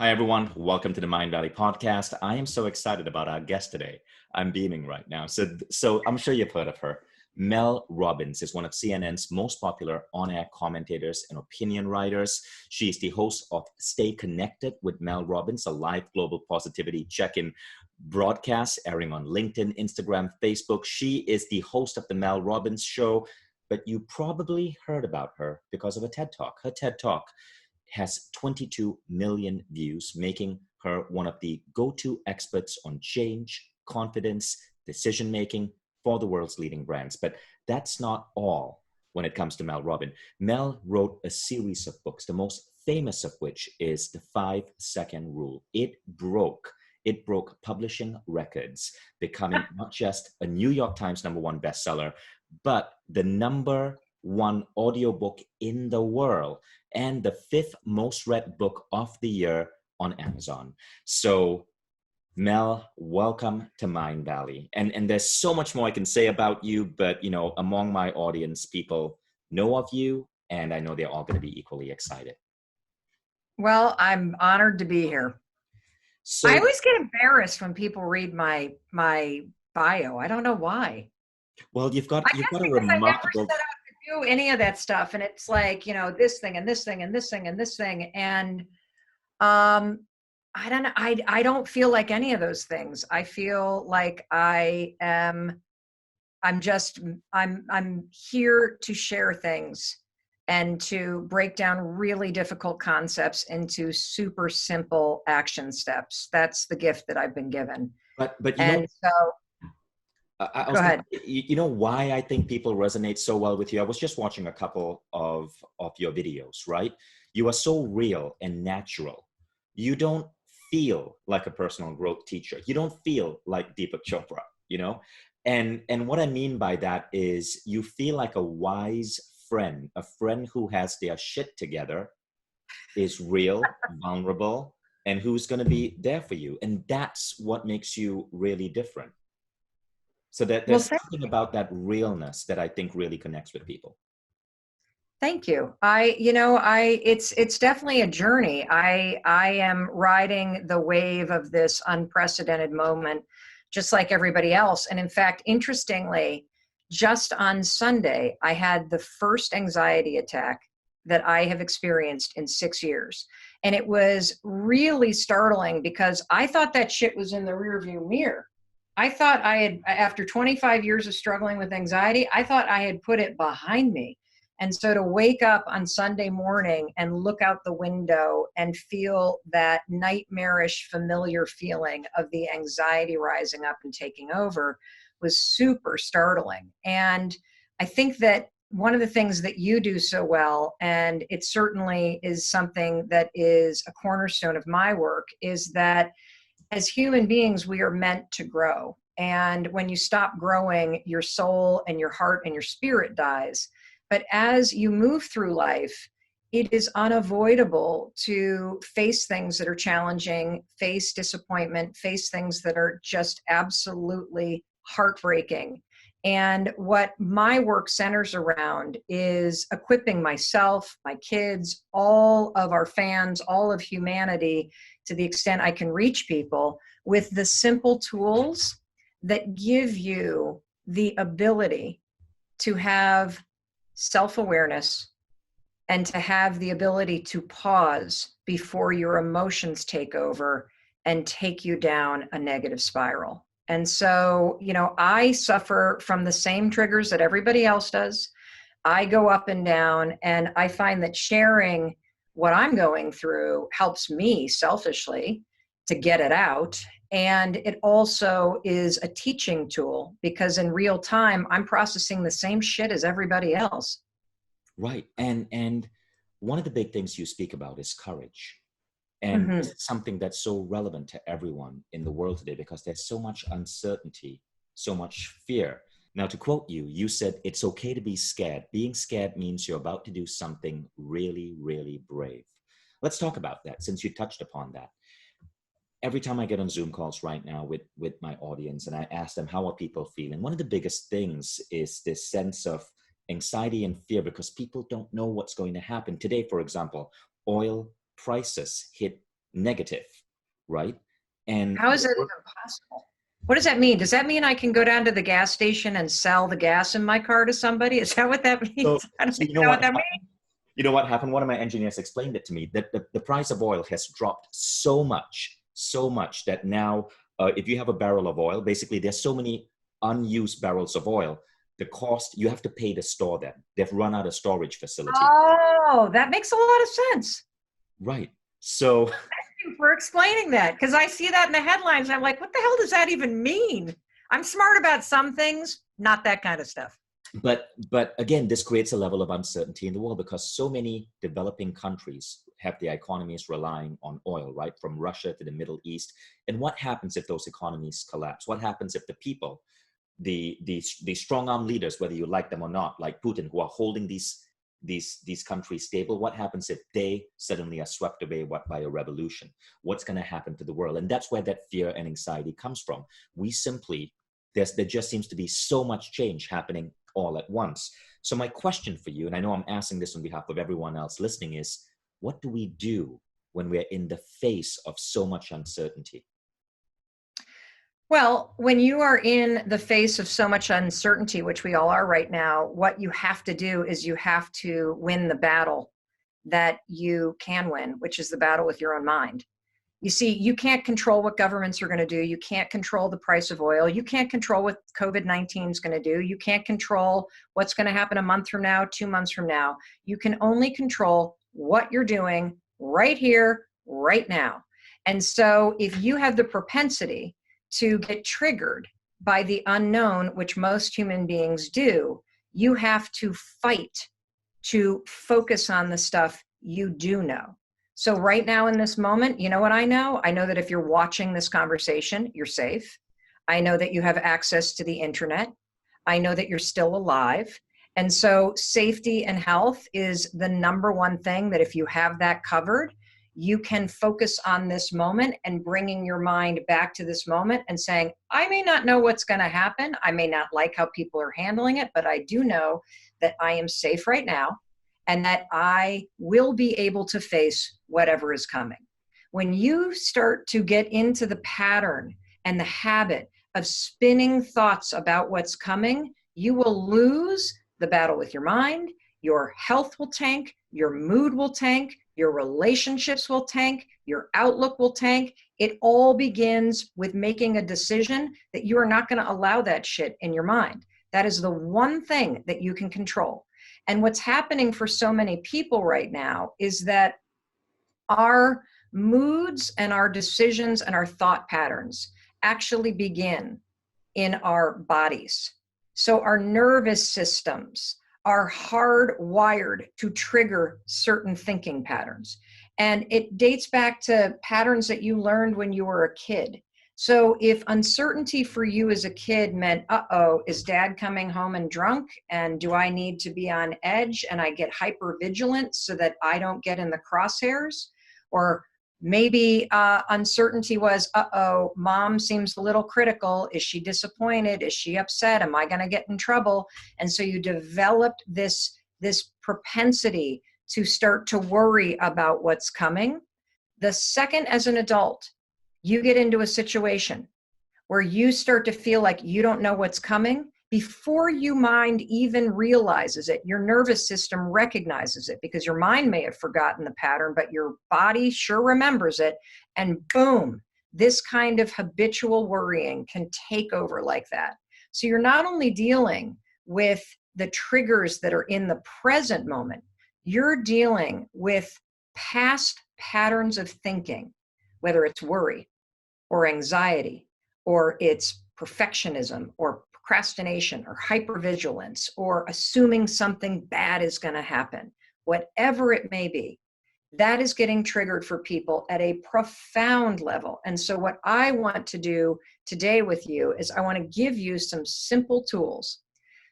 Hi, everyone. Welcome to the Mindvalley podcast. I am so excited about our guest today. I'm beaming right now. So I'm sure you've heard of her. Mel Robbins is one of CNN's most popular on-air commentators and opinion writers. She is the host of Stay Connected with Mel Robbins, a live global positivity check-in broadcast airing on LinkedIn, Instagram, Facebook. She is the host of the Mel Robbins Show, but you probably heard about her because of a TED Talk. Her TED Talk has 22 million views, making her one of the go-to experts on change, confidence, decision-making for the world's leading brands. But that's not all when it comes to Mel Robbins. Mel wrote a series of books, the most famous of which is The 5-Second Rule. It broke publishing records, becoming not just a New York Times #1 bestseller, but the #1 audiobook in the world and the 5th most read book of the year on Amazon. So Mel, welcome to Mindvalley. And there's so much more I can say about you, but among my audience, people know of you, and I know they're all going to be equally excited. Well, I'm honored to be here. So I always get embarrassed when people read my bio. I don't know why. Well, you've got a remarkable. I never set out to do any of that stuff, and it's like this thing and this thing and this thing and this thing, and I don't know. I don't feel like any of those things. I feel like I'm here to share things and to break down really difficult concepts into super simple action steps. That's the gift that I've been given. But go ahead. You know why I think people resonate so well with you? I was just watching a couple of your videos, right? You are so real and natural. You don't feel like a personal growth teacher. You don't feel like Deepak Chopra, And what I mean by that is you feel like a wise friend, a friend who has their shit together, is real, vulnerable, and who's going to be there for you. And that's what makes you really different. So there's something about that realness that I think really connects with people. Thank you. It's definitely a journey. I am riding the wave of this unprecedented moment, just like everybody else. And in fact, interestingly, just on Sunday, I had the first anxiety attack that I have experienced in 6 years. And it was really startling because I thought that shit was in the rearview mirror. I thought after 25 years of struggling with anxiety, I thought I had put it behind me. And so to wake up on Sunday morning and look out the window and feel that nightmarish familiar feeling of the anxiety rising up and taking over was super startling. And I think that one of the things that you do so well, and it certainly is something that is a cornerstone of my work, is that as human beings, we are meant to grow. And when you stop growing, your soul and your heart and your spirit dies. But as you move through life, it is unavoidable to face things that are challenging, face disappointment, face things that are just absolutely heartbreaking. And what my work centers around is equipping myself, my kids, all of our fans, all of humanity, to the extent I can reach people with the simple tools that give you the ability to have self-awareness and to have the ability to pause before your emotions take over and take you down a negative spiral. And so, I suffer from the same triggers that everybody else does. I go up and down, and I find that sharing what I'm going through helps me selfishly to get it out. And it also is a teaching tool because in real time, I'm processing the same shit as everybody else. Right. And one of the big things you speak about is courage. And this is something that's so relevant to everyone in the world today because there's so much uncertainty, so much fear. Now, to quote you, you said, it's okay to be scared. Being scared means you're about to do something really, really brave. Let's talk about that since you touched upon that. Every time I get on Zoom calls right now with my audience and I ask them, how are people feeling? One of the biggest things is this sense of anxiety and fear because people don't know what's going to happen. Today, for example, oil prices hit negative, right? And How is that even possible? What does that mean? Does that mean I can go down to the gas station and sell the gas in my car to somebody? Is that what that so, means? I don't so even know what that means. you know what happened? One of my engineers explained it to me that the price of oil has dropped so much that now if you have a barrel of oil, basically there's so many unused barrels of oil, the cost, you have to pay to store them. They've run out of storage facility. Oh, that makes a lot of sense. Right. So Thank you for explaining that, because I see that in the headlines. And I'm like, what the hell does that even mean? I'm smart about some things, not that kind of stuff. but again, this creates a level of uncertainty in the world because so many developing countries have their economies relying on oil, right? From Russia to the Middle East. And what happens if those economies collapse? What happens if the people, the strong arm leaders, whether you like them or not, like Putin, who are holding these countries stable, what happens if they suddenly are swept away by a revolution? What's going to happen to the world? And that's where that fear and anxiety comes from. We simply, there just seems to be so much change happening all at once. So my question for you, and I know I'm asking this on behalf of everyone else listening, is what do we do when we're in the face of so much uncertainty? Well, when you are in the face of so much uncertainty, which we all are right now, what you have to do is you have to win the battle that you can win, which is the battle with your own mind. You see, you can't control what governments are going to do. You can't control the price of oil. You can't control what COVID-19 is going to do. You can't control what's going to happen a month from now, 2 months from now. You can only control what you're doing right here, right now. And so if you have the propensity to get triggered by the unknown, which most human beings do, you have to fight to focus on the stuff you do know. So right now in this moment, you know what I know? I know that if you're watching this conversation, you're safe. I know that you have access to the internet. I know that you're still alive. And so safety and health is the number one thing that if you have that covered, you can focus on this moment and bringing your mind back to this moment and saying, I may not know what's going to happen. I may not like how people are handling it, but I do know that I am safe right now and that I will be able to face whatever is coming. When you start to get into the pattern and the habit of spinning thoughts about what's coming, you will lose the battle with your mind. Your health will tank, your mood will tank, your relationships will tank, your outlook will tank. It all begins with making a decision that you are not going to allow that shit in your mind. That is the one thing that you can control. And what's happening for so many people right now is that our moods and our decisions and our thought patterns actually begin in our bodies. So our nervous systems are hardwired to trigger certain thinking patterns. And it dates back to patterns that you learned when you were a kid. So if uncertainty for you as a kid meant, uh-oh, is dad coming home and drunk? And do I need to be on edge? And I get hyper vigilant so that I don't get in the crosshairs? Or maybe uncertainty was, uh-oh, mom seems a little critical. Is she disappointed? Is she upset? Am I going to get in trouble? And so you developed this propensity to start to worry about what's coming. The second, as an adult, you get into a situation where you start to feel like you don't know what's coming, before your mind even realizes it, your nervous system recognizes it because your mind may have forgotten the pattern, but your body sure remembers it. And boom, this kind of habitual worrying can take over like that. So you're not only dealing with the triggers that are in the present moment, you're dealing with past patterns of thinking, whether it's worry or anxiety, or it's perfectionism or procrastination or hypervigilance or assuming something bad is going to happen, whatever it may be, that is getting triggered for people at a profound level. And so what I want to do today with you is I want to give you some simple tools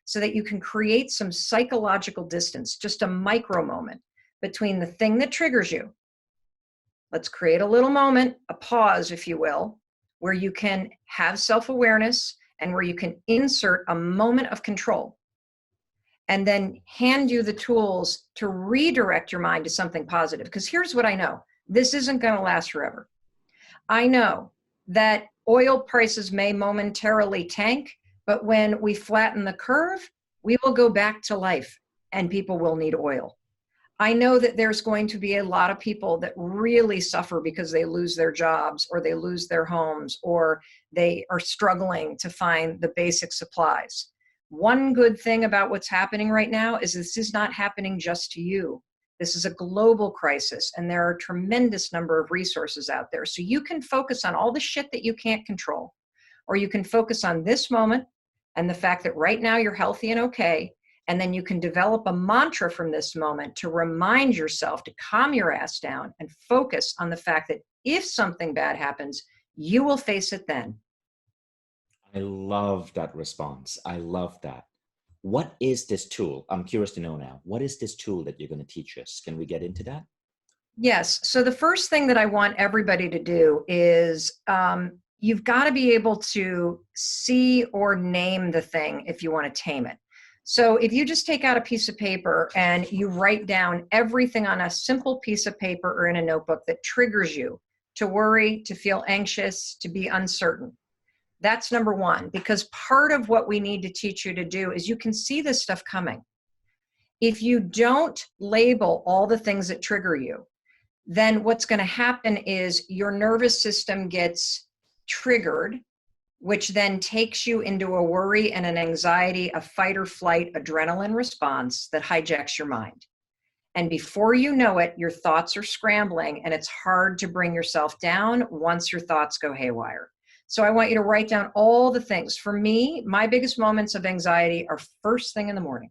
so that you can create some psychological distance, just a micro moment between the thing that triggers you. Let's create a little moment, a pause, if you will, where you can have self-awareness and where you can insert a moment of control and then hand you the tools to redirect your mind to something positive. Because here's what I know. this isn't going to last forever. I know that oil prices may momentarily tank, but when we flatten the curve, we will go back to life and people will need oil. I know that there's going to be a lot of people that really suffer because they lose their jobs or they lose their homes or they are struggling to find the basic supplies. One good thing about what's happening right now is this is not happening just to you. This is a global crisis and there are a tremendous number of resources out there. So you can focus on all the shit that you can't control, or you can focus on this moment and the fact that right now you're healthy and okay. And then you can develop a mantra from this moment to remind yourself to calm your ass down and focus on the fact that if something bad happens, you will face it then. I love that response. I love that. What is this tool? I'm curious to know now. What is this tool that you're going to teach us? Can we get into that? Yes. So the first thing that I want everybody to do is you've got to be able to see or name the thing if you want to tame it. So if you just take out a piece of paper and you write down everything on a simple piece of paper or in a notebook that triggers you to worry, to feel anxious, to be uncertain. That's number one, because part of what we need to teach you to do is you can see this stuff coming. If you don't label all the things that trigger you, then what's going to happen is your nervous system gets triggered, which then takes you into a worry and an anxiety, a fight or flight adrenaline response that hijacks your mind. And before you know it, your thoughts are scrambling and it's hard to bring yourself down once your thoughts go haywire. So I want you to write down all the things. For me, my biggest moments of anxiety are first thing in the morning.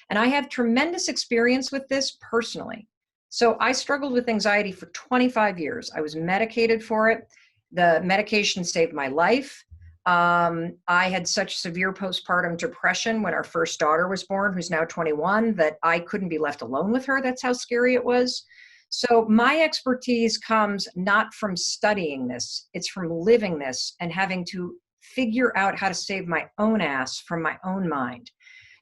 And I have tremendous experience with this personally. So I struggled with anxiety for 25 years. I was medicated for it. The medication saved my life. I had such severe postpartum depression when our first daughter was born, who's now 21, that I couldn't be left alone with her. That's how scary it was. So my expertise comes not from studying this, it's from living this and having to figure out how to save my own ass from my own mind.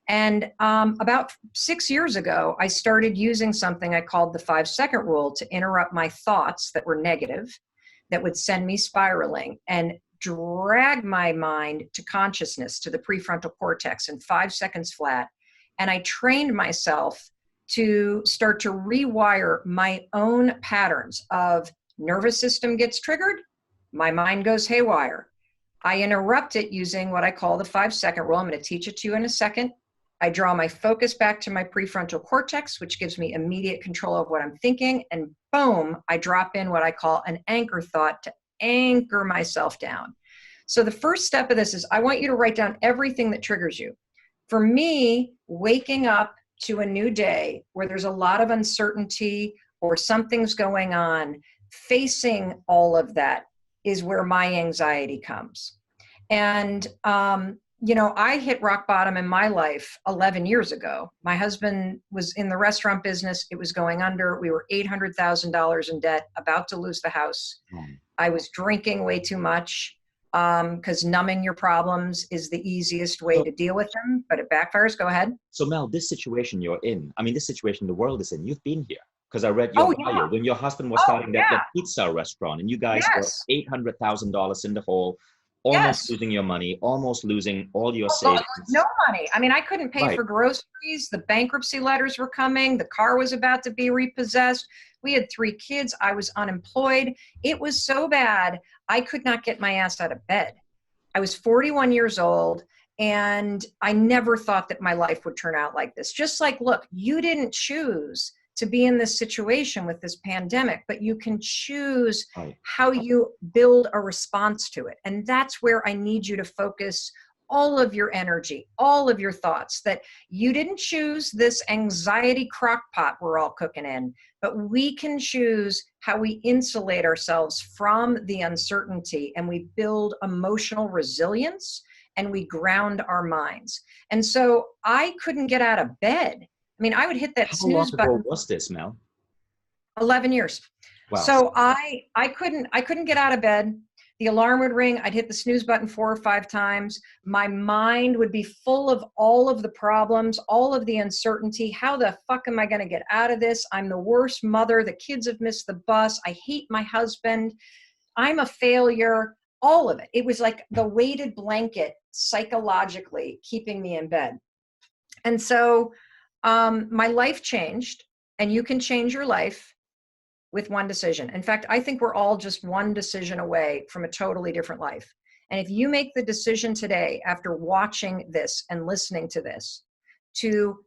And about 6 years ago, I started using something I called the 5-second rule to interrupt my thoughts that were negative, that would send me spiraling, and drag my mind to consciousness, to the prefrontal cortex in 5 seconds flat. And I trained myself to start to rewire my own patterns of nervous system gets triggered, my mind goes haywire. I interrupt it using what I call the 5-second rule. I'm going to teach it to you in a second. I draw my focus back to my prefrontal cortex, which gives me immediate control of what I'm thinking. And boom, I drop in what I call an anchor thought to anchor myself down. So the first step of this is I want you to write down everything that triggers you. For me, waking up to a new day where there's a lot of uncertainty or something's going on, facing all of that is where my anxiety comes. And, I hit rock bottom in my life 11 years ago. My husband was in the restaurant business. It was going under. We were $800,000 in debt, about to lose the house. I was drinking way too much because numbing your problems is the easiest way to deal with them, but it backfires. Go ahead. So Mel, this situation you're in, this situation the world is in, you've been here. Because I read your bio when your husband was starting that pizza restaurant and you guys were $800,000 in the hole. Almost losing your money, almost losing all your savings. No money. I couldn't pay for groceries. The bankruptcy letters were coming. The car was about to be repossessed. We had 3 kids. I was unemployed. It was so bad, I could not get my ass out of bed. I was 41 years old, and I never thought that my life would turn out like this. Just like, look, you didn't choose to be in this situation with this pandemic, but you can choose how you build a response to it. And that's where I need you to focus all of your energy, all of your thoughts, that you didn't choose this anxiety crock pot we're all cooking in, but we can choose how we insulate ourselves from the uncertainty and we build emotional resilience and we ground our minds. And so I couldn't get out of bed. I would hit that snooze button. How long ago was this, Mel? 11 years. Wow. So I couldn't get out of bed. The alarm would ring. I'd hit the snooze button 4 or 5 times. My mind would be full of all of the problems, all of the uncertainty. How the fuck am I going to get out of this? I'm the worst mother. The kids have missed the bus. I hate my husband. I'm a failure. All of it. It was like the weighted blanket psychologically keeping me in bed. And so my life changed, and you can change your life with one decision. In fact, I think we're all just one decision away from a totally different life. And if you make the decision today, after watching this and listening to this, to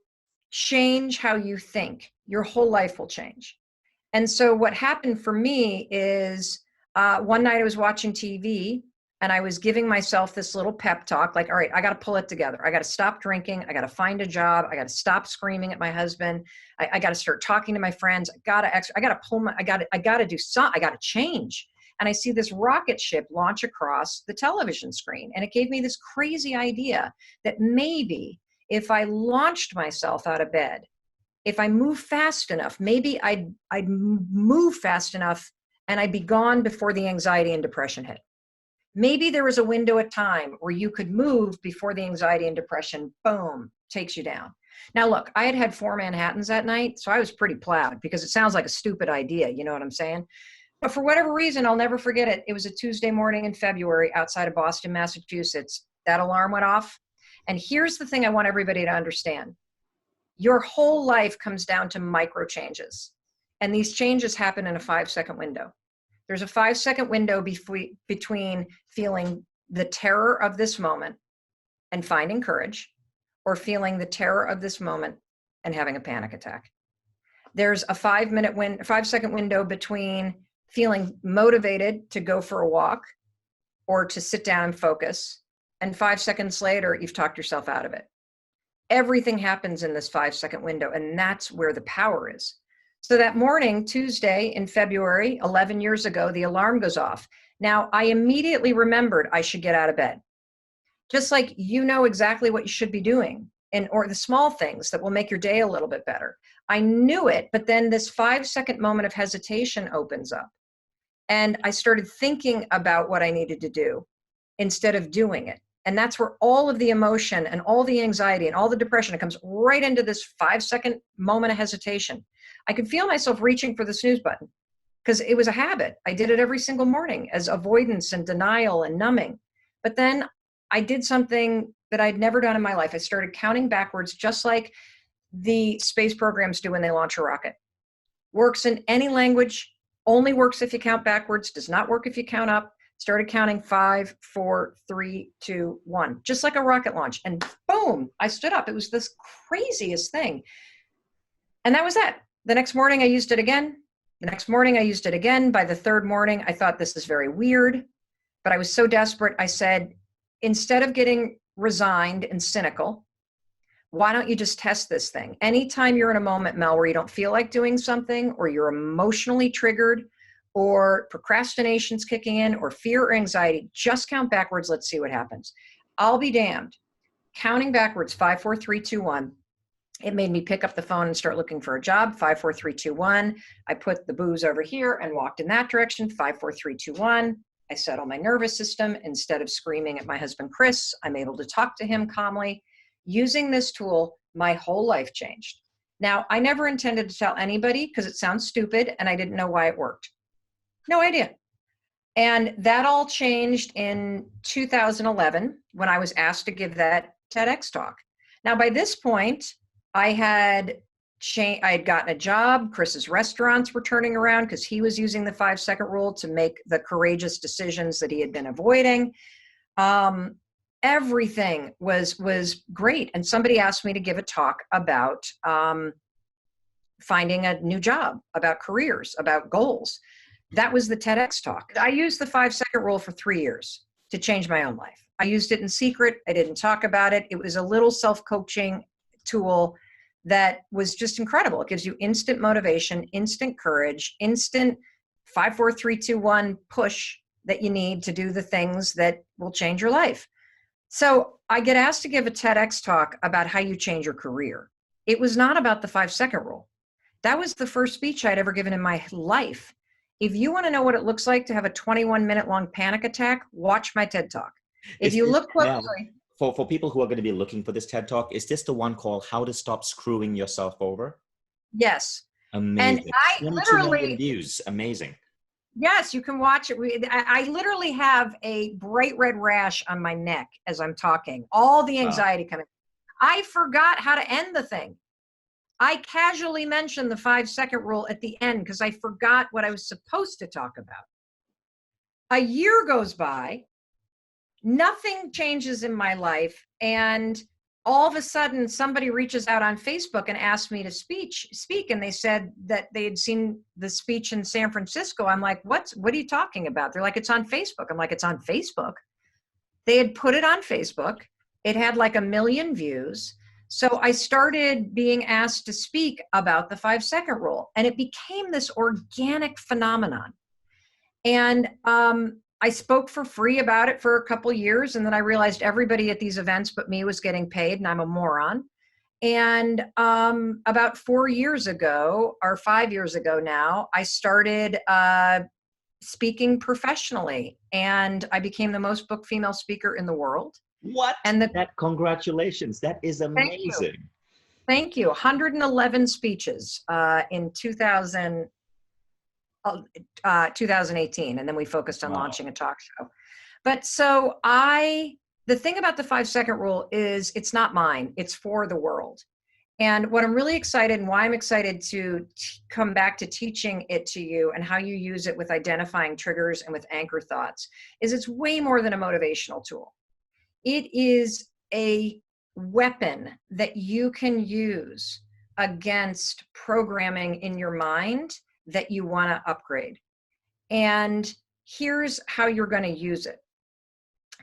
change how you think, your whole life will change. And so what happened for me is one night I was watching TV, and I was giving myself this little pep talk, like, all right, I got to pull it together. I got to stop drinking. I got to find a job. I got to stop screaming at my husband. I got to start talking to my friends. I got to do something. I got to change. And I see this rocket ship launch across the television screen. And it gave me this crazy idea that maybe if I launched myself out of bed, if I move fast enough, maybe I'd move fast enough and I'd be gone before the anxiety and depression hit. Maybe there was a window of time where you could move before the anxiety and depression, boom, takes you down. Now, look, I had 4 Manhattans that night, so I was pretty plowed because it sounds like a stupid idea. You know what I'm saying? But for whatever reason, I'll never forget it. It was a Tuesday morning in February outside of Boston, Massachusetts. That alarm went off. And here's the thing I want everybody to understand. Your whole life comes down to micro changes. And these changes happen in a 5-second window. There's a 5-second window between feeling the terror of this moment and finding courage, or feeling the terror of this moment and having a panic attack. There's a 5-second window between feeling motivated to go for a walk or to sit down and focus. And 5 seconds later, you've talked yourself out of it. Everything happens in this 5-second window, and that's where the power is. So that morning, Tuesday in February, 11 years ago, the alarm goes off. Now, I immediately remembered I should get out of bed. Just like you know exactly what you should be doing, or the small things that will make your day a little bit better. I knew it, but then this 5-second moment of hesitation opens up. And I started thinking about what I needed to do instead of doing it. And that's where all of the emotion and all the anxiety and all the depression, it comes right into this 5-second moment of hesitation. I could feel myself reaching for the snooze button because it was a habit. I did it every single morning as avoidance and denial and numbing. But then I did something that I'd never done in my life. I started counting backwards, just like the space programs do when they launch a rocket. Works in any language, only works if you count backwards, does not work if you count up. Started counting 5, 4, 3, 2, 1, just like a rocket launch. And boom, I stood up. It was this craziest thing. And that was that. The next morning I used it again. The next morning I used it again. By the 3rd morning, I thought this is very weird, but I was so desperate. I said, instead of getting resigned and cynical, why don't you just test this thing? Anytime you're in a moment, Mel, where you don't feel like doing something, or you're emotionally triggered, or procrastination's kicking in, or fear or anxiety, just count backwards. Let's see what happens. I'll be damned. Counting backwards, 5, 4, 3, 2, 1. It made me pick up the phone and start looking for a job. 5, 4, 3, 2, 1. I put the booze over here and walked in that direction. 5, 4, 3, 2, 1. I settle my nervous system. Instead of screaming at my husband, Chris, I'm able to talk to him calmly. Using this tool, my whole life changed. Now, I never intended to tell anybody because it sounds stupid and I didn't know why it worked. No idea. And that all changed in 2011 when I was asked to give that TEDx talk. Now, by this point, I had gotten a job. Chris's restaurants were turning around because he was using the 5-second rule to make the courageous decisions that he had been avoiding. Everything was great. And somebody asked me to give a talk about finding a new job, about careers, about goals. That was the TEDx talk. I used the 5-second rule for 3 years to change my own life. I used it in secret. I didn't talk about it. It was a little self-coaching tool that was just incredible. It gives you instant motivation, instant courage, instant 5, 4, 3, 2, 1 push that you need to do the things that will change your life. So I get asked to give a TEDx talk about how you change your career. It was not about the 5-second rule. That was the first speech I'd ever given in my life. If you want to know what it looks like to have a 21-minute long panic attack, watch my TED Talk. If you look Now, closely, for people who are going to be looking for this TED Talk, is this the one called How to Stop Screwing Yourself Over? yes. And Amazing. I 22 million literally, views. Amazing. yes, you can watch it. I literally have a bright red rash on my neck as I'm talking. All the Wow. anxiety coming. I forgot how to end the thing. I casually mentioned the 5-second rule at the end because I forgot what I was supposed to talk about. A year goes by, nothing changes in my life, and all of a sudden somebody reaches out on Facebook and asked me to speak, and they said that they had seen the speech in San Francisco. I'm like, what are you talking about? They're like, it's on Facebook. I'm like, it's on Facebook. They had put it on Facebook. It had like 1 million views. So I started being asked to speak about the 5-second rule, and it became this organic phenomenon. And I spoke for free about it for a couple years, and then I realized everybody at these events but me was getting paid, and I'm a moron. And about 4 years ago, or 5 years ago now, I started speaking professionally, and I became the most booked female speaker in the world. What? And Congratulations. That is thank you. amazing. Thank you. 111 speeches in 2018, and then we focused on launching a talk show. But so the thing about the 5-second rule is it's not mine, it's for the world. And what I'm really excited and why I'm excited to come back to teaching it to you and how you use it with identifying triggers and with anchor thoughts is it's way more than a motivational tool. It is a weapon that you can use against programming in your mind that you want to upgrade. And here's how you're going to use it.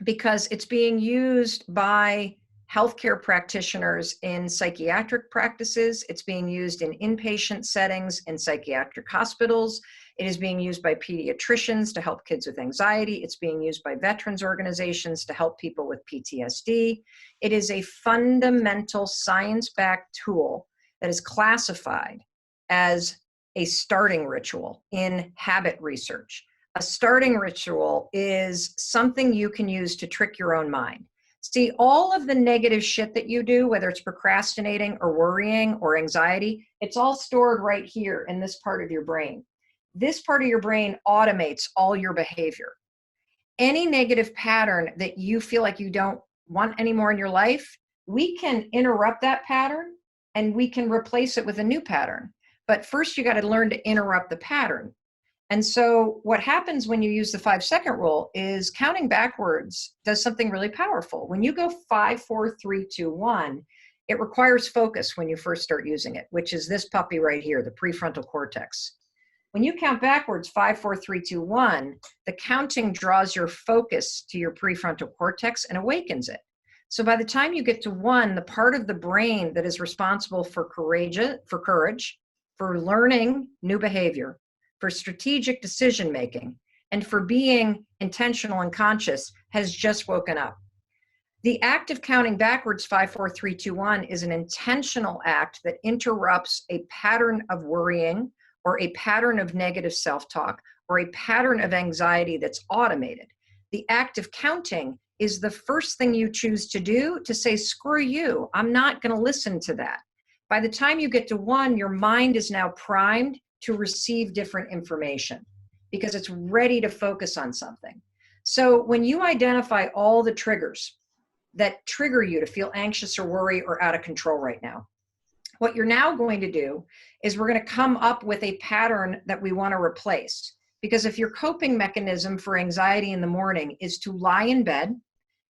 Because it's being used by healthcare practitioners in psychiatric practices. It's being used in inpatient settings in psychiatric hospitals. It is being used by pediatricians to help kids with anxiety. It's being used by veterans organizations to help people with PTSD. It is a fundamental science-backed tool that is classified as a starting ritual in habit research. A starting ritual is something you can use to trick your own mind. See, all of the negative shit that you do, whether it's procrastinating or worrying or anxiety, it's all stored right here in this part of your brain. This part of your brain automates all your behavior. Any negative pattern that you feel like you don't want anymore in your life, we can interrupt that pattern and we can replace it with a new pattern. But first you got to learn to interrupt the pattern. And so what happens when you use the 5-second rule is counting backwards does something really powerful. When you go 5, 4, 3, 2, 1, it requires focus when you first start using it, which is this puppy right here, the prefrontal cortex. When you count backwards, 5, 4, 3, 2, 1, the counting draws your focus to your prefrontal cortex and awakens it. So by the time you get to 1, the part of the brain that is responsible for courage, for learning new behavior, for strategic decision-making, and for being intentional and conscious has just woken up. The act of counting backwards, 5, 4, 3, 2, 1, is an intentional act that interrupts a pattern of worrying or a pattern of negative self-talk or a pattern of anxiety that's automated. The act of counting is the first thing you choose to do to say, screw you, I'm not going to listen to that. By the time you get to 1, your mind is now primed to receive different information because it's ready to focus on something. So when you identify all the triggers that trigger you to feel anxious or worry or out of control right now, what you're now going to do is we're going to come up with a pattern that we want to replace. Because if your coping mechanism for anxiety in the morning is to lie in bed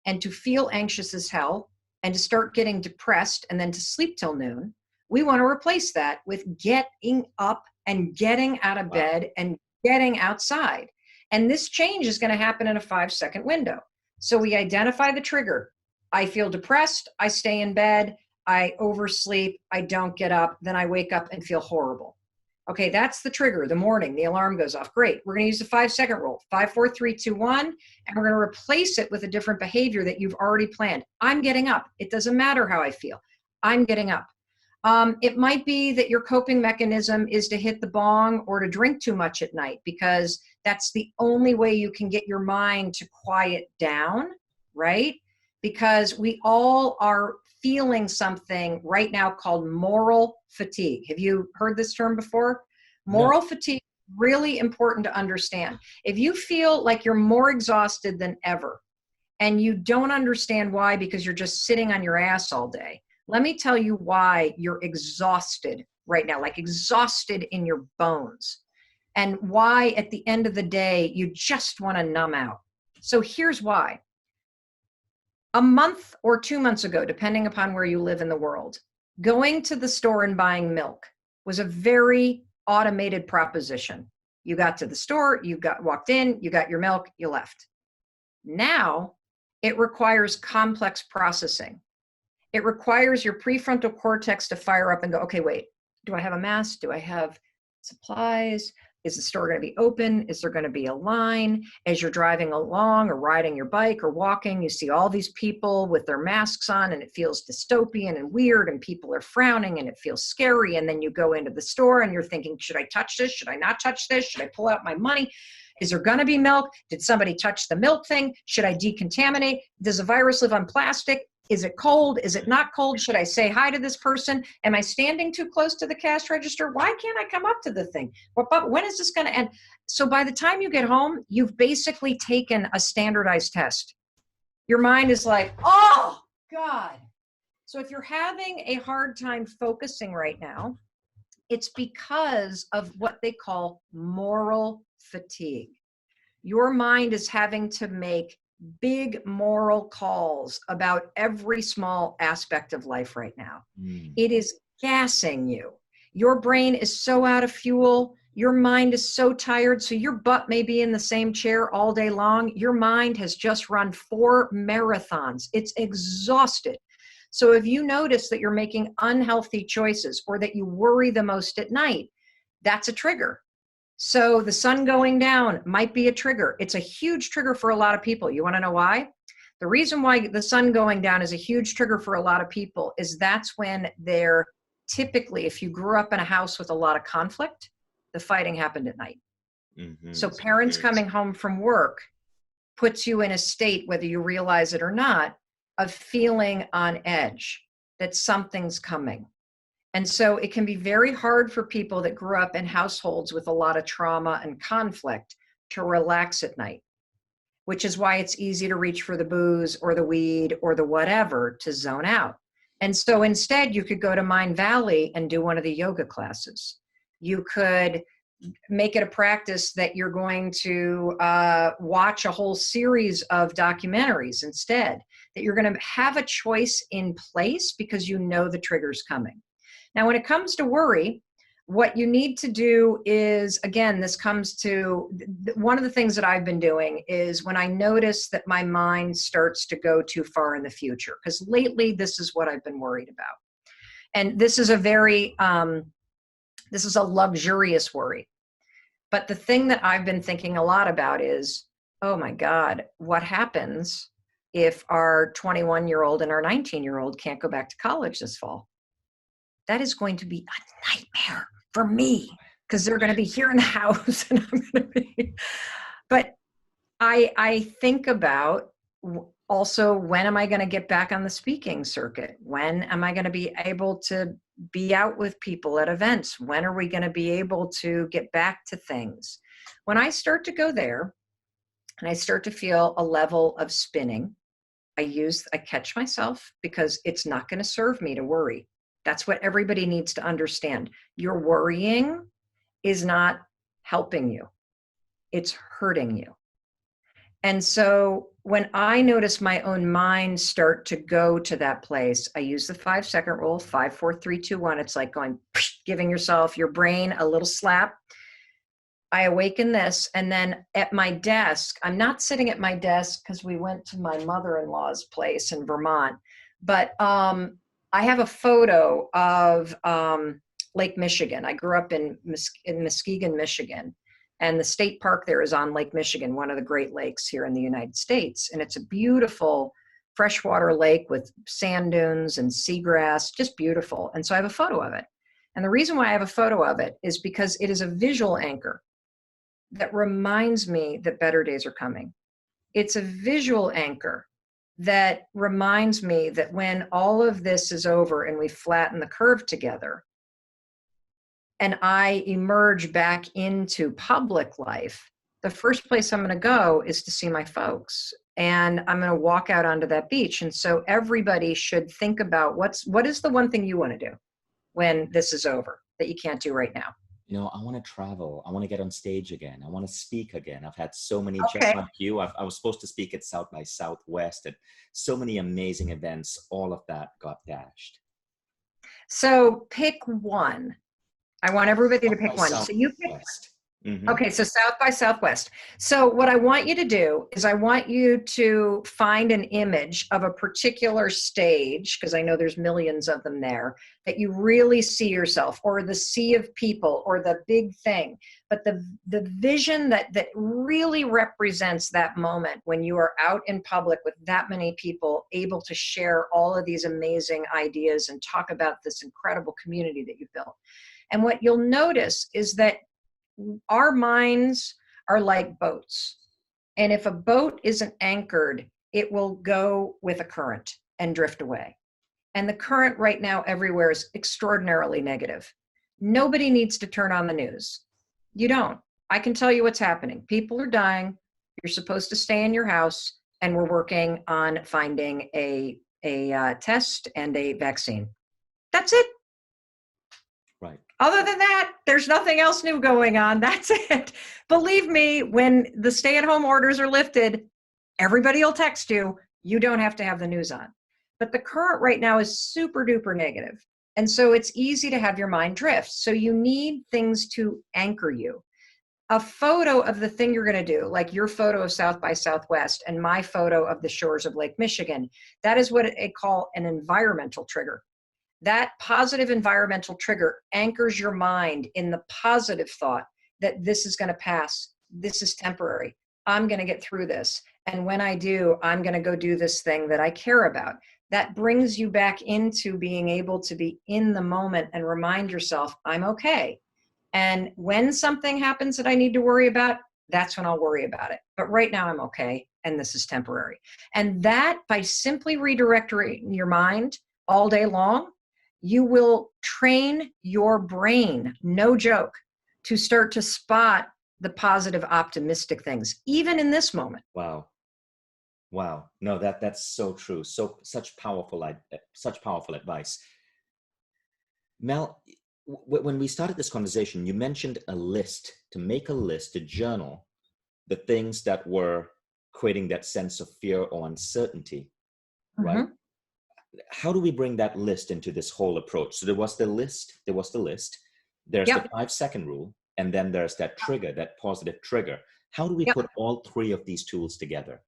and to feel anxious as hell and to start getting depressed and then to sleep till noon, we want to replace that with getting up and getting out of bed and getting outside. And this change is going to happen in a 5-second window. So we identify the trigger. I feel depressed. I stay in bed. I oversleep. I don't get up. Then I wake up and feel horrible. Okay, that's the trigger. The morning, the alarm goes off. Great. We're going to use the 5-second rule. 5, 4, 3, 2, 1. And we're going to replace it with a different behavior that you've already planned. I'm getting up. It doesn't matter how I feel. I'm getting up. It might be that your coping mechanism is to hit the bong or to drink too much at night, because that's the only way you can get your mind to quiet down, right? Because we all are feeling something right now called moral fatigue. Have you heard this term before? Moral fatigue, really important to understand. If you feel like you're more exhausted than ever and you don't understand why, because you're just sitting on your ass all day, let me tell you why you're exhausted right now, like exhausted in your bones, and why at the end of the day, you just want to numb out. So here's why. A month or 2 months ago, depending upon where you live in the world, going to the store and buying milk was a very automated proposition. You got to the store, walked in, you got your milk, you left. Now it requires complex processing. It requires your prefrontal cortex to fire up and go, okay, wait, do I have a mask? Do I have supplies? Is the store going to be open? Is there going to be a line? As you're driving along or riding your bike or walking, you see all these people with their masks on, and it feels dystopian and weird, and people are frowning, and it feels scary. And then you go into the store and you're thinking, should I touch this? Should I not touch this? Should I pull out my money? Is there going to be milk? Did somebody touch the milk thing? Should I decontaminate? Does a virus live on plastic? Is it cold? Is it not cold? Should I say hi to this person? Am I standing too close to the cash register? Why can't I come up to the thing? When is this going to end? So by the time you get home, you've basically taken a standardized test. Your mind is like, oh, God. So if you're having a hard time focusing right now, it's because of what they call moral fatigue. Your mind is having to make big moral calls about every small aspect of life right now. It is gassing you. Your brain is so out of fuel. Your mind is so tired. So your butt may be in the same chair all day long. Your mind has just run 4 marathons. It's exhausted. So if you notice that you're making unhealthy choices or that you worry the most at night, that's a trigger. So the sun going down might be a trigger. It's a huge trigger for a lot of people. You want to know why? The reason why the sun going down is a huge trigger for a lot of people is that's when they're typically, if you grew up in a house with a lot of conflict, the fighting happened at night. So parents coming home from work puts you in a state, whether you realize it or not, of feeling on edge, that something's coming. And so it can be very hard for people that grew up in households with a lot of trauma and conflict to relax at night, which is why it's easy to reach for the booze or the weed or the whatever to zone out. And so instead, you could go to Mindvalley and do one of the yoga classes. You could make it a practice that you're going to watch a whole series of documentaries instead, that you're going to have a choice in place because you know the trigger's coming. Now, when it comes to worry, what you need to do is, again, this comes to one of the things that I've been doing is when I notice that my mind starts to go too far in the future, because lately this is what I've been worried about. And this is a very, this is a luxurious worry. But the thing that I've been thinking a lot about is, oh my God, what happens if our 21-year-old and our 19-year-old can't go back to college this fall? That is going to be a nightmare for me because they're going to be here in the house and I'm going to be, but I think about also, when am I going to get back on the speaking circuit? When am I going to be able to be out with people at events? When are we going to be able to get back to things? When I start to go there and I start to feel a level of spinning, I catch myself because it's not going to serve me to worry. That's what everybody needs to understand. Your worrying is not helping you. It's hurting you. And so when I notice my own mind start to go to that place, I use the 5-second rule, 5, 4, 3, 2, 1. It's like going, giving your brain a little slap. I awaken this. And then at my desk, I'm not sitting at my desk because we went to my mother-in-law's place in Vermont, but I have a photo of Lake Michigan. I grew up in Muskegon, Michigan, and the state park there is on Lake Michigan, one of the Great Lakes here in the United States. And it's a beautiful freshwater lake with sand dunes and seagrass, just beautiful. And so I have a photo of it. And the reason why I have a photo of it is because it is a visual anchor that reminds me that better days are coming. It's a visual anchor that reminds me that when all of this is over and we flatten the curve together and I emerge back into public life, the first place I'm going to go is to see my folks. And I'm going to walk out onto that beach. And so everybody should think about what is the one thing you want to do when this is over that you can't do right now? You know, I want to travel. I want to get on stage again. I want to speak again. I've had so many, Okay. just like you. I was supposed to speak at South by Southwest, and so many amazing events. All of that got dashed. So pick one. I want everybody to pick one. So you pick. Mm-hmm. Okay, so South by Southwest. So what I want you to do is I want you to find an image of a particular stage, because I know there's millions of them there, that you really see yourself, or the sea of people, or the big thing. But the vision that really represents that moment when you are out in public with that many people, able to share all of these amazing ideas and talk about this incredible community that you've built. And what you'll notice is that our minds are like boats. And if a boat isn't anchored, it will go with a current and drift away. And the current right now everywhere is extraordinarily negative. Nobody needs to turn on the news. You don't. I can tell you what's happening. People are dying. You're supposed to stay in your house. And we're working on finding a test and a vaccine. That's it. Right. Other than that, there's nothing else new going on. That's it. Believe me, when the stay-at-home orders are lifted, everybody will text you. You don't have to have the news on. But the current right now is super duper negative. And so it's easy to have your mind drift. So you need things to anchor you. A photo of the thing you're going to do, like your photo of South by Southwest and my photo of the shores of Lake Michigan, that is what they call an environmental trigger. That positive environmental trigger anchors your mind in the positive thought that this is going to pass. This is temporary. I'm going to get through this. And when I do, I'm going to go do this thing that I care about. That brings you back into being able to be in the moment and remind yourself, I'm okay. And when something happens that I need to worry about, that's when I'll worry about it. But right now I'm okay. And this is temporary. And that, by simply redirecting your mind all day long, you will train your brain, no joke, to start to spot the positive, optimistic things, even in this moment. Wow. Wow. No, that's so true. Such powerful advice. Mel, when we started this conversation, you mentioned a list, to make a list, to journal the things that were creating that sense of fear or uncertainty, right? Mm-hmm. How do we bring that list into this whole approach? So there was the list, there's Yep. the 5-second rule, and then there's that trigger, that positive trigger. How do we Yep. put all three of these tools together?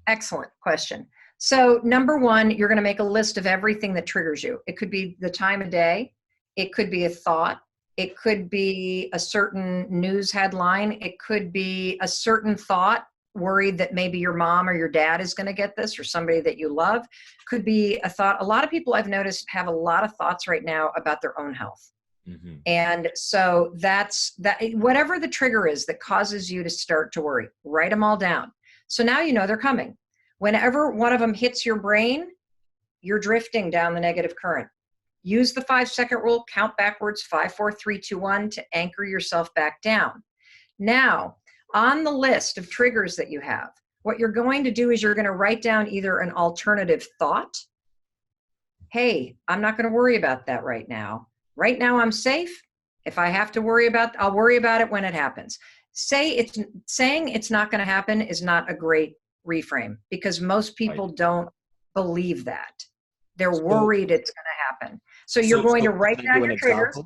Excellent question. So number one, you're going to make a list of everything that triggers you. It could be the time of day. It could be a thought. It could be a certain news headline. It could be a certain thought, worried that maybe your mom or your dad is going to get this, or somebody that you love. Could be a thought. A lot of people I've noticed have a lot of thoughts right now about their own health. Mm-hmm. And so that's that. Whatever the trigger is that causes you to start to worry, write them all down. So now you know they're coming. Whenever one of them hits your brain, you're drifting down the negative current. Use the 5-second rule, count backwards, 5, 4, 3, 2, 1 to anchor yourself back down. Now, on the list of triggers that you have, what you're going to do is you're going to write down either an alternative thought. Hey, I'm not going to worry about that right now. Right now I'm safe. If I have to worry about, I'll worry about it when it happens. Saying it's not going to happen is not a great reframe, because most people don't believe that. They're worried it's going to happen. So you're going to write down your triggers.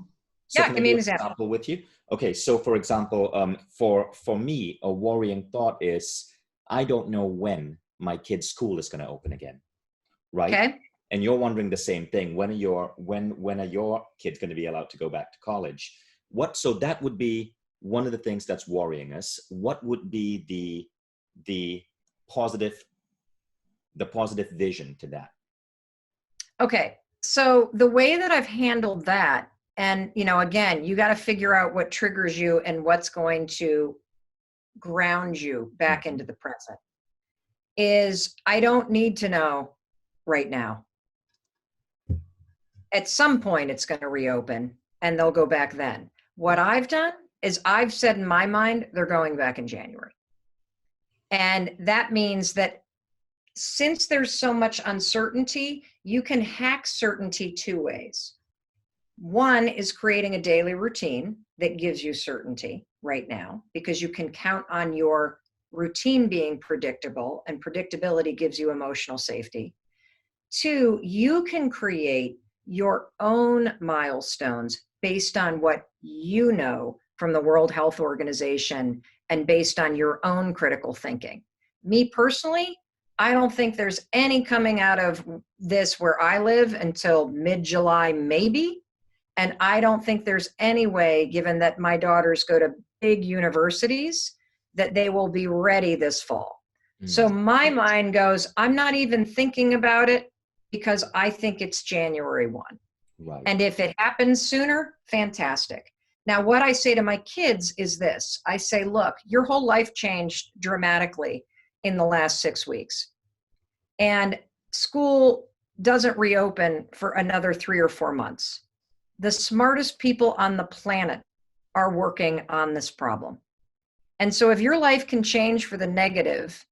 Yeah, give me an example with you. Okay, so for example, for me, a worrying thought is, I don't know when my kid's school is going to open again, right? Okay. And you're wondering the same thing. When are your kids going to be allowed to go back to college? So that would be one of the things that's worrying us. What would be the positive the positive vision to that? Okay. So the way that I've handled that, and, again, you got to figure out what triggers you and what's going to ground you back into the present, is I don't need to know right now. At some point, it's going to reopen and they'll go back then. What I've done is I've said in my mind, they're going back in January. And that means that since there's so much uncertainty, you can hack certainty two ways. One is creating a daily routine that gives you certainty right now, because you can count on your routine being predictable, and predictability gives you emotional safety. Two, you can create your own milestones based on what you know from the World Health Organization and based on your own critical thinking. Me personally, I don't think there's any coming out of this where I live until mid-July, maybe. And I don't think there's any way, given that my daughters go to big universities, that they will be ready this fall. So my mind goes, I'm not even thinking about it because I think it's January 1. Right. And if it happens sooner, fantastic. Now, what I say to my kids is this. I say, look, your whole life changed dramatically in the last 6 weeks. And school doesn't reopen for another 3 or 4 months. The smartest people on the planet are working on this problem. And so if your life can change for the negative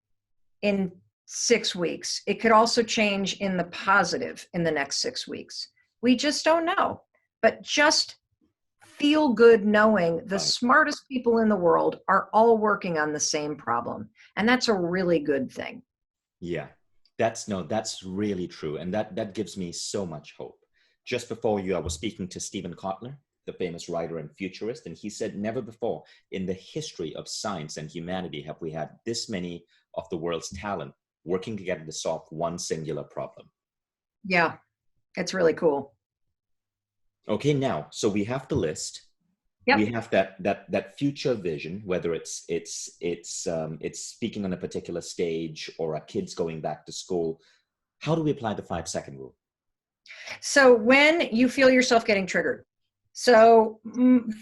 in 6 weeks, it could also change in the positive in the next 6 weeks. We just don't know. But just feel good knowing the smartest people in the world are all working on the same problem. And that's a really good thing. Yeah, that's really true. And that gives me so much hope. Just before you, I was speaking to Stephen Kotler, the famous writer and futurist, and he said never before in the history of science and humanity have we had this many of the world's talent working together to solve one singular problem. Yeah, it's really cool. Okay, now, so we have the list. Yep. We have that future vision, whether it's speaking on a particular stage or our kids going back to school. How do we apply the 5-second rule? So when you feel yourself getting triggered, so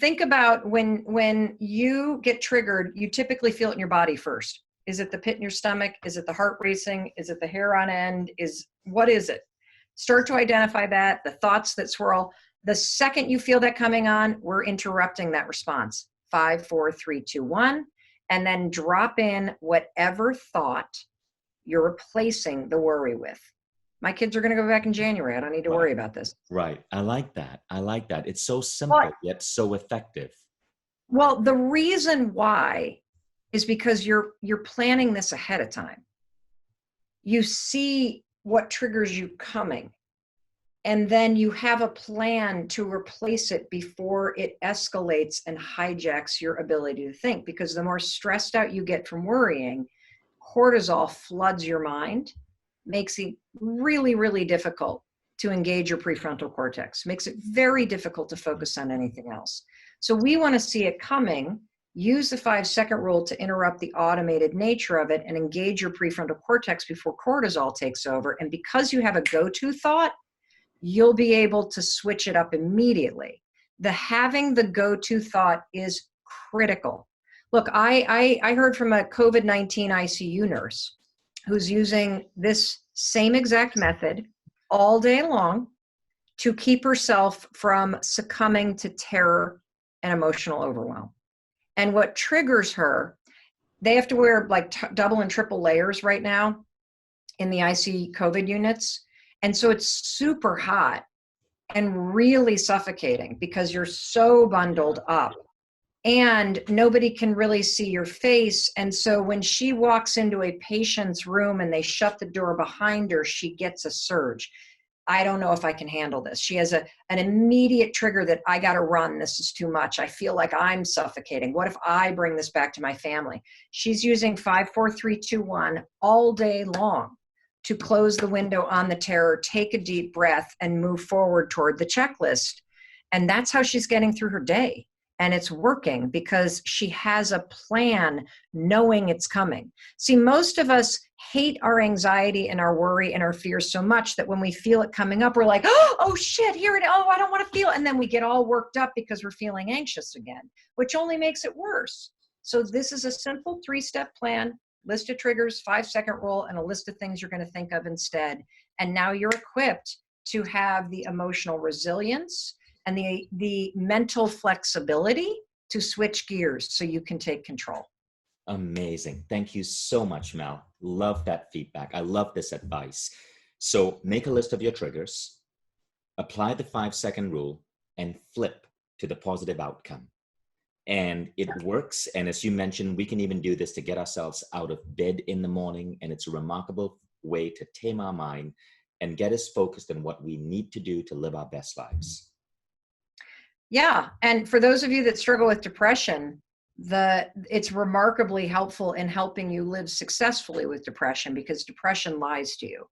think about when you get triggered, you typically feel it in your body first. Is it the pit in your stomach? Is it the heart racing? Is it the hair on end? What is it? Start to identify that, the thoughts that swirl. The second you feel that coming on, we're interrupting that response. 5, 4, 3, 2, 1. And then drop in whatever thought you're replacing the worry with. My kids are going to go back in January. I don't need to worry about this. Right. I like that. It's so simple, yet so effective. Well, the reason why is because you're planning this ahead of time. You see what triggers you coming, and then you have a plan to replace it before it escalates and hijacks your ability to think. Because the more stressed out you get from worrying, cortisol floods your mind, makes it really, really difficult to engage your prefrontal cortex, makes it very difficult to focus on anything else. So we want to see it coming, use the 5-second rule to interrupt the automated nature of it and engage your prefrontal cortex before cortisol takes over. And because you have a go-to thought, you'll be able to switch it up immediately. Having the go-to thought is critical. Look, I heard from a COVID-19 ICU nurse who's using this same exact method all day long to keep herself from succumbing to terror and emotional overwhelm. And what triggers her, they have to wear like double and triple layers right now in the IC COVID units. And so it's super hot and really suffocating because you're so bundled up. And nobody can really see your face. And so when she walks into a patient's room and they shut the door behind her, she gets a surge. I don't know if I can handle this. She has an immediate trigger that I got to run. This is too much. I feel like I'm suffocating. What if I bring this back to my family? She's using 5, 4, 3, 2, 1 all day long to close the window on the terror, take a deep breath, and move forward toward the checklist. And that's how she's getting through her day. And it's working because she has a plan knowing it's coming. See, most of us hate our anxiety and our worry and our fears so much that when we feel it coming up, we're like, oh shit, here it is. Oh, I don't want to feel it. And then we get all worked up because we're feeling anxious again, which only makes it worse. So this is a simple 3-step plan, list of triggers, 5-second rule, and a list of things you're going to think of instead. And now you're equipped to have the emotional resilience and the mental flexibility to switch gears so you can take control. Amazing. Thank you so much, Mel. Love that feedback. I love this advice. So make a list of your triggers, apply the 5-second rule, and flip to the positive outcome. And it works. And as you mentioned, we can even do this to get ourselves out of bed in the morning. And it's a remarkable way to tame our mind and get us focused on what we need to do to live our best lives. Yeah. And for those of you that struggle with depression, it's remarkably helpful in helping you live successfully with depression, because depression lies to you.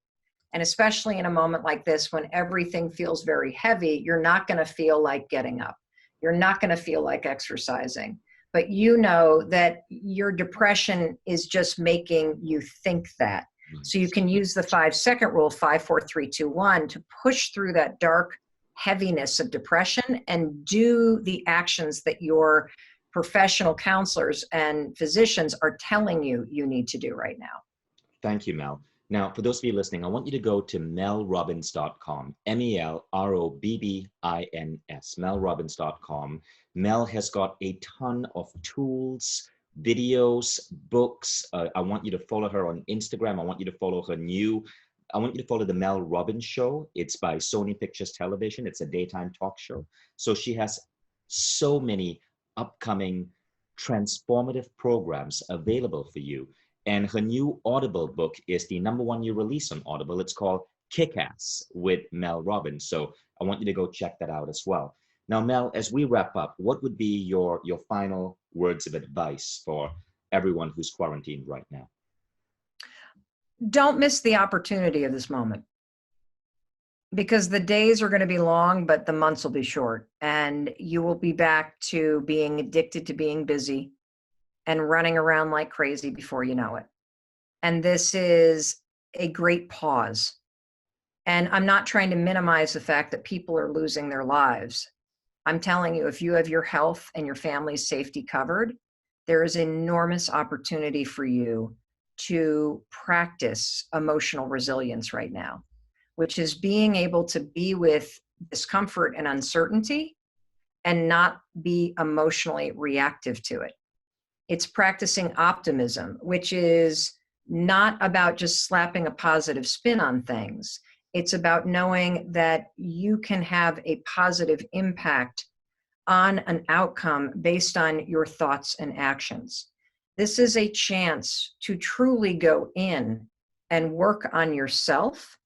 And especially in a moment like this, when everything feels very heavy, you're not going to feel like getting up. You're not going to feel like exercising, but you know that your depression is just making you think that. So you can use the 5-second rule, 5, 4, 3, 2, 1, to push through that dark heaviness of depression and do the actions that your professional counselors and physicians are telling you you need to do right now. Thank you, Mel. Now, for those of you listening, I want you to go to melrobbins.com, MELROBBINS, melrobbins.com. Mel has got a ton of tools, videos, books. I want you to follow her on Instagram. I want you to follow I want you to follow the Mel Robbins Show. It's by Sony Pictures Television. It's a daytime talk show. So she has so many upcoming transformative programs available for you. And her new Audible book is the #1 new release on Audible. It's called Kick-Ass with Mel Robbins. So I want you to go check that out as well. Now, Mel, as we wrap up, what would be your final words of advice for everyone who's quarantined right now? Don't miss the opportunity of this moment, because the days are going to be long, but the months will be short, and you will be back to being addicted to being busy and running around like crazy before you know it. And this is a great pause. And I'm not trying to minimize the fact that people are losing their lives. I'm telling you, if you have your health and your family's safety covered, there is enormous opportunity for you to practice emotional resilience right now, which is being able to be with discomfort and uncertainty and not be emotionally reactive to it. It's practicing optimism, which is not about just slapping a positive spin on things. It's about knowing that you can have a positive impact on an outcome based on your thoughts and actions. This is a chance to truly go in and work on yourself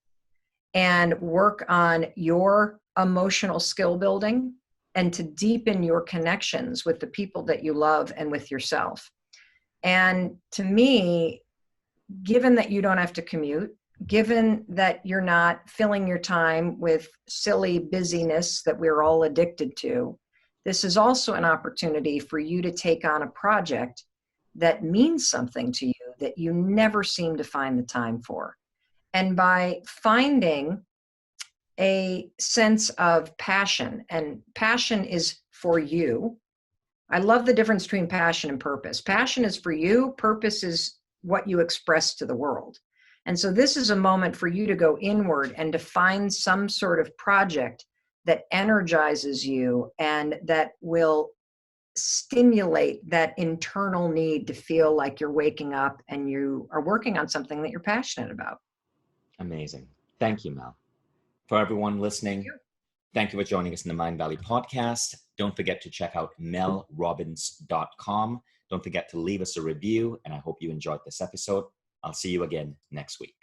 and work on your emotional skill building and to deepen your connections with the people that you love and with yourself. And to me, given that you don't have to commute, given that you're not filling your time with silly busyness that we're all addicted to, this is also an opportunity for you to take on a project that means something to you that you never seem to find the time for. And by finding a sense of passion, and passion is for you. I love the difference between passion and purpose. Passion is for you, purpose is what you express to the world. And so this is a moment for you to go inward and to find some sort of project that energizes you and that will stimulate that internal need to feel like you're waking up and you are working on something that you're passionate about. Amazing. Thank you, Mel. For everyone listening, thank you for joining us in the Mindvalley podcast. Don't forget to check out melrobbins.com. Don't forget to leave us a review, and I hope you enjoyed this episode. I'll see you again next week.